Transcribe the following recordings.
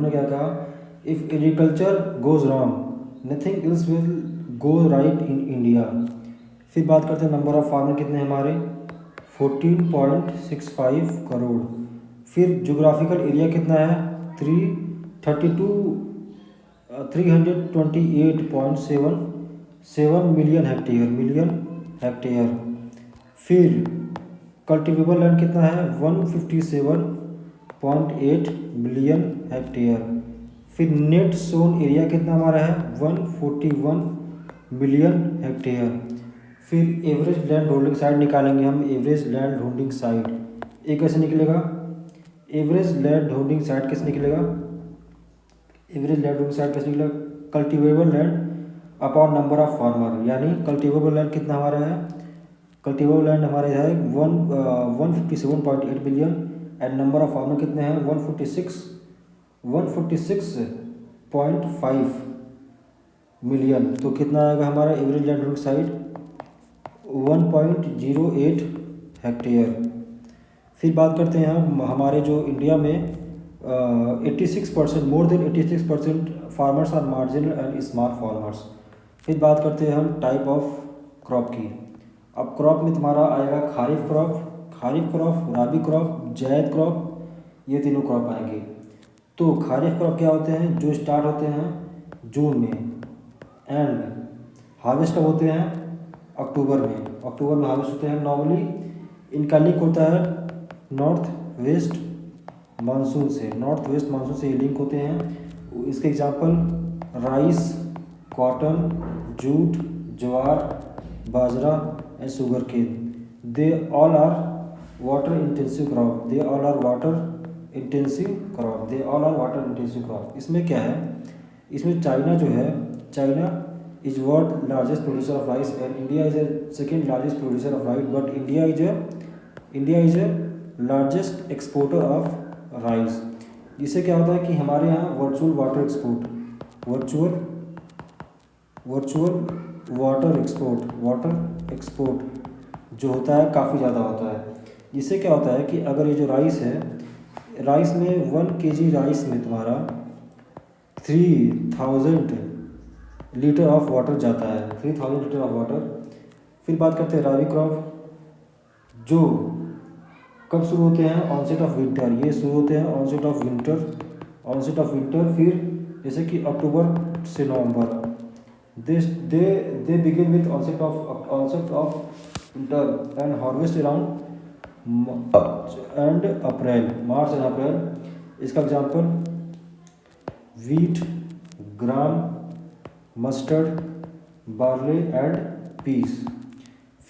उन्होंने क्या कहा, if agriculture goes wrong nothing else will go right in India. फिर बात करते हैं नंबर ऑफ़ फार्मर कितने हैं हमारे, 14.65 करोड़। फिर जोग्राफिकल एरिया कितना है, 328.77 मिलियन हेक्टेयर। फिर कल्टिवेबल लैंड कितना है, 157.8 मिलियन हेक्टेयर। फिर नेट सोन एरिया कितना हमारा है, 141 मिलियन हेक्टेयर। फिर एवरेज लैंड होल्डिंग साइट निकालेंगे हम, एवरेज लैंड होल्डिंग साइट ये कैसे निकलेगा, एवरेज लैंड होल्डिंग साइट कैसे निकलेगा, एवरेज लैंड होल्डिंग साइट कैसे निकलेगा, cultivable land upon number of farmer, यानी कल्टिवेबल लैंड कितना हमारा है, कल्टिवेबल लैंड हमारे है 157.8 billion and number of farmer कितने हैं, 146.5 मिलियन। तो कितना आएगा हमारा average land holding site, 1.08 hectare. फिर बात करते हैं हम हमारे जो इंडिया में 86% more than 86% farmers are marginal and small farmers. फिर बात करते हैं हम टाइप ऑफ क्रॉप की। अब क्रॉप में तुम्हारा आएगा खारिफ क्रॉप, राबी क्रॉप, जायद क्रॉप, ये तीनों क्रॉप आएंगे। तो खारिफ क्रॉप क्या होते हैं, जो स्टार्ट होते हैं जून में एंड हार्वेस्ट कब होते हैं, अक्टूबर में हार्वेस्ट होते हैं। नॉर्मली इनका लिंक होता है नॉर्थ वेस्ट मानसून से ये लिंक होते हैं। इसके example rice, cotton, jute, jowar, bajra and sugarcane, they all are water intensive crop. इसमें क्या है, इसमें चाइना जो है, China is world largest producer of rice and India is a second largest producer of rice, but India is a largest exporter of rice. इससे क्या होता है कि हमारे यहाँ वर्चुअल वाटर एक्सपोर्ट जो होता है काफ़ी ज़्यादा होता है। इससे क्या होता है कि अगर ये जो राइस है, राइस में 1 kg राइस में तुम्हारा 3000 लीटर ऑफ वाटर जाता है, 3000 लीटर ऑफ वाटर। फिर बात करते हैं राबी क्रॉप, जो कब शुरू होते हैं, ऑनसेट ऑफ विंटर, ये शुरू होते हैं ऑनसेट ऑफ विंटर। फिर जैसे कि अक्टूबर से नवंबर, they begin with onset of winter and harvest around March and April. इसका example wheat, gram, mustard, barley and peas.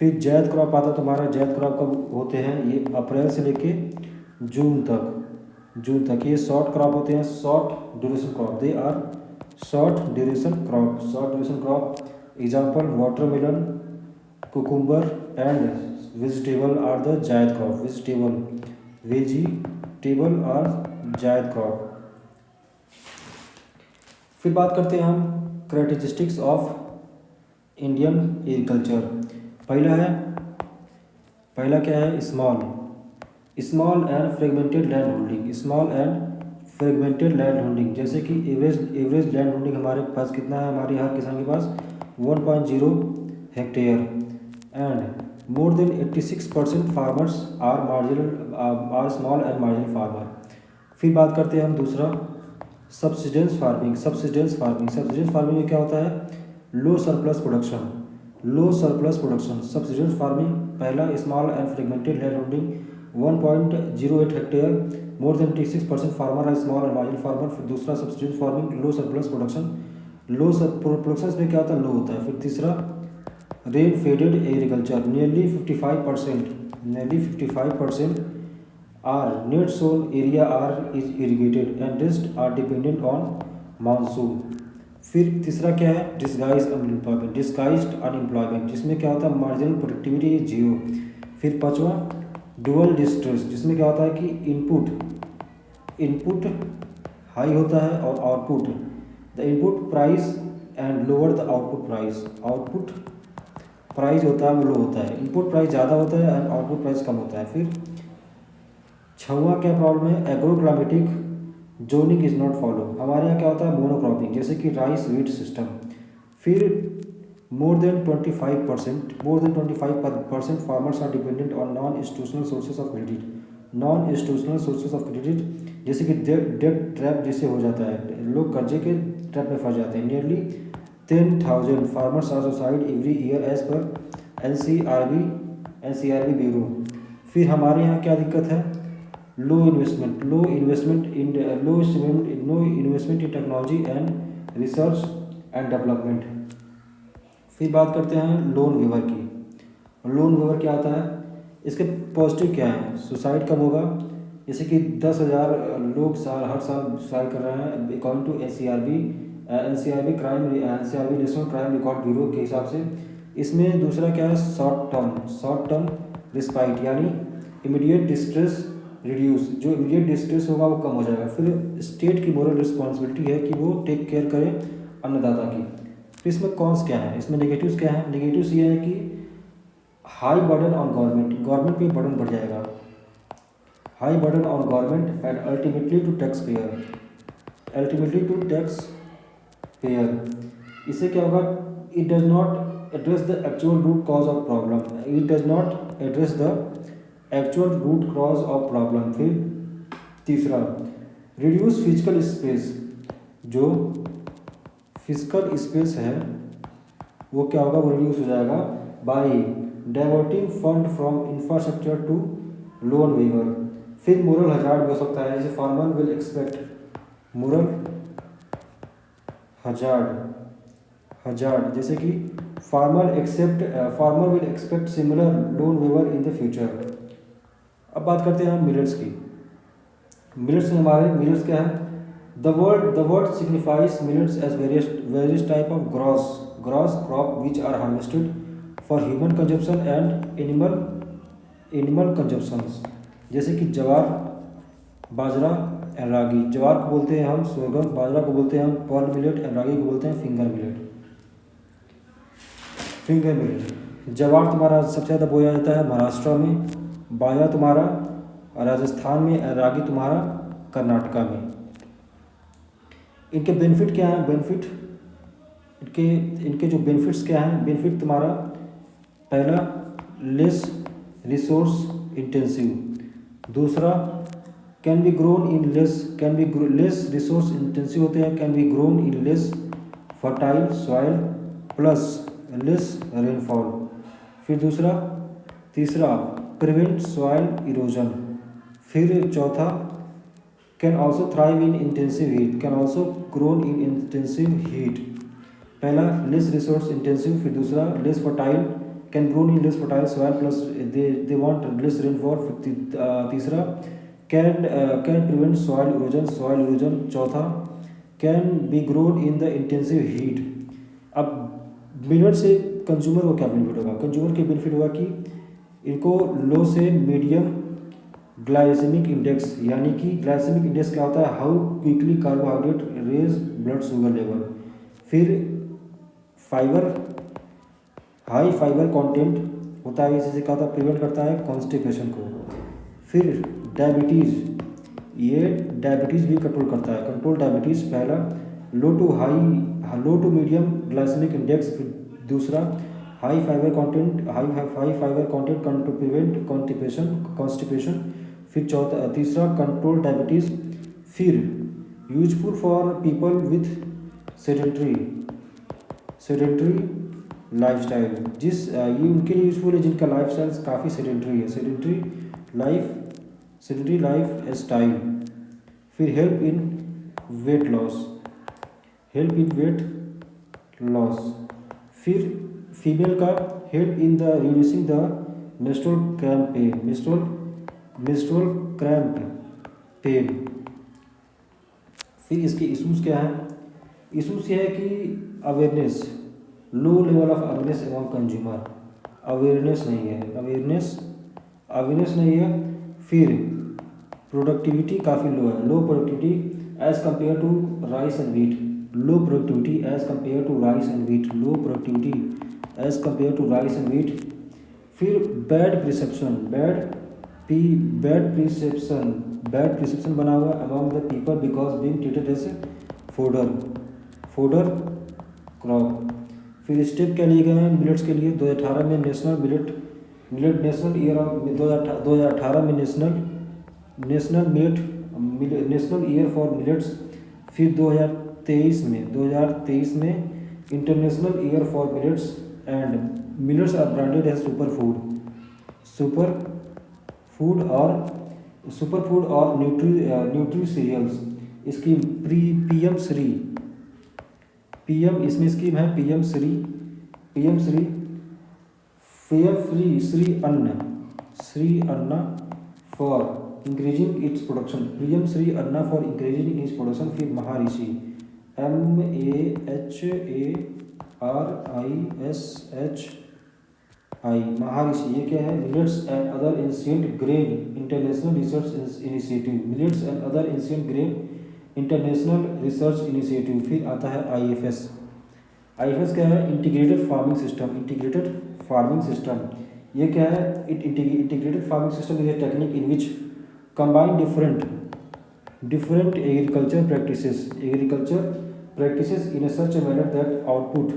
फिर जैद क्रॉप आता है तुम्हारा, जैद क्रॉप कब होते हैं, ये अप्रैल से लेके जून तक। ये शॉर्ट क्रॉप होते हैं, short duration crop, they are short duration crop. Example watermelon, cucumber and vegetable are the zaid crop, vegetable are zaid crop. फिर बात करते हैं हम कैरेक्टरिस्टिक्स ऑफ इंडियन एग्रीकल्चर। पहला क्या है, small and fragmented land holding. जैसे कि एवरेज लैंड होल्डिंग हमारे पास कितना है, हमारे हर किसान के पास 1.0 hectare and more than 86% farmers are small and marginal farmer. फिर बात करते हैं हम दूसरा सब्सिडेंस फार्मिंग में क्या होता है, low surplus production. Subsistence farming पहला small and fragmented land holding 1.08 hectare, more than 86% farmer are small and marginal farmer. फिर दूसरा subsistence farming, low surplus production, production में क्या होता है, लो होता है। फिर तीसरा rain fed agriculture, nearly 55% are net sown area are is irrigated and rest are dependent on monsoon. फिर तीसरा क्या है, डिस्गाइज्ड अनएम्प्लॉयमेंट, जिसमें क्या होता है मार्जिनल प्रोडक्टिविटी 0। फिर पाँचवा डुअल डिस्ट्रेस, जिसमें क्या होता है कि इनपुट हाई होता है और output, the input price and lower the output price होता है वो लो होता है, इनपुट प्राइस ज़्यादा होता है एंड आउटपुट प्राइस कम होता है। फिर छवा क्या प्रॉब्लम है, जोनिंग इज़ नॉट फॉलो। हमारे यहाँ क्या होता है मोनोक्रॉपिंग, जैसे कि राइस वीट सिस्टम। फिर more than 25% farmers are dependent on non institutional sources of credit. Non institutional sources of credit जैसे कि डेट ट्रैप जैसे हो जाता है, लोग कर्जे के ट्रैप में फंस जाते हैं। Nearly 10,000 farmers are suicide every year as पर N C R B bureau. फिर हमारे यहाँ क्या दिक्कत है, low investment in technology and research and development. फिर बात करते हैं लोन वेवर की। लोन वेवर क्या होता है, इसके पॉजिटिव क्या है, सुसाइड कब होगा, जैसे कि 10,000 लोग हर साल सुसाइड कर रहे हैं according to N C R B national crime record bureau के हिसाब से। इसमें दूसरा क्या है, शॉर्ट टर्म रिस्पाइट, यानी इमीडिएट डिस्ट्रेस रिड्यूस, जो इमीडिएट डिस्ट्रेस होगा वो कम हो जाएगा। फिर स्टेट की मोरल रिस्पॉन्सिबिलिटी है कि वो टेक केयर करे अन्नदाता की। फिर इसमें कॉन्स क्या है, इसमें नेगेटिव्स क्या है, नेगेटिव्स ये है कि हाई बर्डन ऑन गवर्नमेंट पे बर्डन बढ़ जाएगा, high burden on government and ultimately to taxpayer. इससे क्या होगा, it does not address the actual root cause of problem, फिर तीसरा, रिड्यूस फिजिकल स्पेस, जो फिजिकल स्पेस है वो क्या होगा, वो रिड्यूस हो जाएगा by diverting fund from infrastructure to loan waiver. फिर मोरल हजार्ड भी हो सकता है, जैसे farmer will expect moral hazard, जैसे कि farmer will expect similar loan waiver in the future. अब बात करते हैं मिलेट्स की। मिलेट्स क्या है, the word signifies millets as various type of grass crop which are harvested for human consumption and animal consumptions, जैसे कि जवार, बाजरा एंड रागी। जवार को बोलते हैं हम सोरगम, बाजरा को बोलते हैं हम पर्ल मिलेट एंड रागी को बोलते हैं फिंगर मिलेट। जवार तुम्हारा सबसे ज़्यादा बोया जाता है महाराष्ट्र में, बाजरा तुम्हारा राजस्थान में, रागी तुम्हारा कर्नाटका में। इनके बेनिफिट क्या हैं, इनके जो बेनिफिट्स क्या हैं, बेनिफिट तुम्हारा पहला लेस रिसोर्स इंटेंसिव, दूसरा can be grown in less resource intensive होते हैं, can be grown in less fertile soil plus less rainfall. फिर तीसरा प्रिवेंट सॉइल इरोजन। फिर चौथा can also thrive in intensive heat, can also grown in intensive heat. पहला less resource intensive, फिर दूसरा less fertile, can grown in less fertile soil plus they want less rainfall. फिर तीसरा can prevent soil erosion. चौथा can be grown in the intensive heat. अब millet से consumer को क्या बेनिफिट होगा, कंज्यूमर के बेनिफिट होगा कि इनको लो से मीडियम ग्लाइसेमिक इंडेक्स, यानी कि ग्लाइसेमिक इंडेक्स क्या होता है, how quickly carbohydrate raise blood sugar level. फिर हाई फाइबर कंटेंट होता है, इससे क्या होता है, प्रिवेंट करता है कॉन्स्टिपेशन को। फिर डायबिटीज़ भी कंट्रोल करता है, कंट्रोल डायबिटीज़। पहला low to medium glycaemic index, फिर दूसरा high fibre content to prevent constipation. फिर तीसरा कंट्रोल डायबिटीज़। फिर useful for people with sedentary lifestyle, ये उनके लिए यूजफुल है जिनका लाइफस्टाइल काफ़ी सेडेंट्री है, सेडेंट्री लाइफ स्टाइल। फिर हेल्प इन वेट लॉस। फिर फीमेल का help in the reducing the menstrual cramp pain. फिर इसके इशूज़ क्या हैं, इशूज़ ये है कि awareness, low level of awareness among consumer, awareness नहीं है। फिर प्रोडक्टिविटी काफ़ी लो है, low productivity as compare to rice and wheat, फिर बैड प्रिसेप्शन बैड प्रिसेप्शन बना हुआ among the people because being treated as fodder crop. फिर step क्या लिए गए हैं मिलेट्स के लिए 2018 में national millet national year of 2018 में नेशनल ईयर फॉर मिलेट्स। फिर 2023 में international year for millets and millets are branded as super food और न्यूट्री सीरियल्स। इसकी पीएम इसमें स्कीम है PM Shri Anna for increasing its production. PM Shri Anna for increasing its production. फिर महाऋषि MAHARISHI महाऋषि ये क्या है millets and other ancient grain international research initiative. Millets and other ancient grain international research initiative. फिर आता है IFS क्या है इंटीग्रेटेड फार्मिंग सिस्टम। ये क्या है integrated farming system is a technique in which combine different agriculture practices in such a manner that output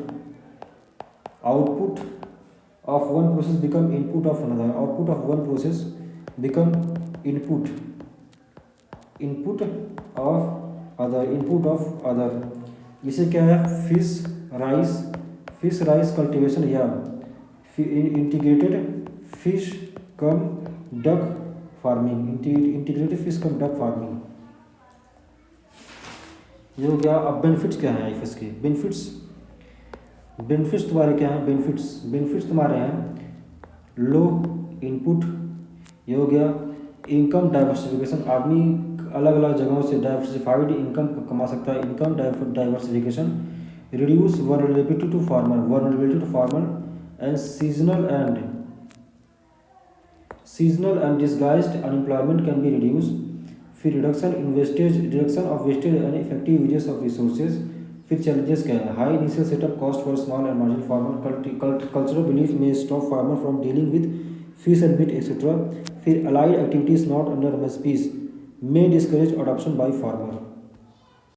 of one process become input of another, output of one process become input of other। इसे क्या है fish rice cultivation या integrated fish कम duck farming. ये हो गया। अब benefits क्या हैं IFS के बेनिफिट्स तुम्हारे क्या हैं बेनिफिट्स तुम्हारे हैं लो इनपुट। ये हो गया इनकम डाइवर्सिफिकेशन आदमी अलग अलग जगहों से डाइवर्सिफाइड इनकम कमा सकता है income diversification. Reduce vulnerability to farmer and seasonal and disguised unemployment can be reduce. फिर reduction of wastage and effective usages of resources. फिर चैलेंजेस क्या है high initial setup cost for small and marginal farmer. Cultural belief में stop farmer from dealing with fish and meat etcetera. फिर allied activities not under MSPs may discourage adoption by farmer।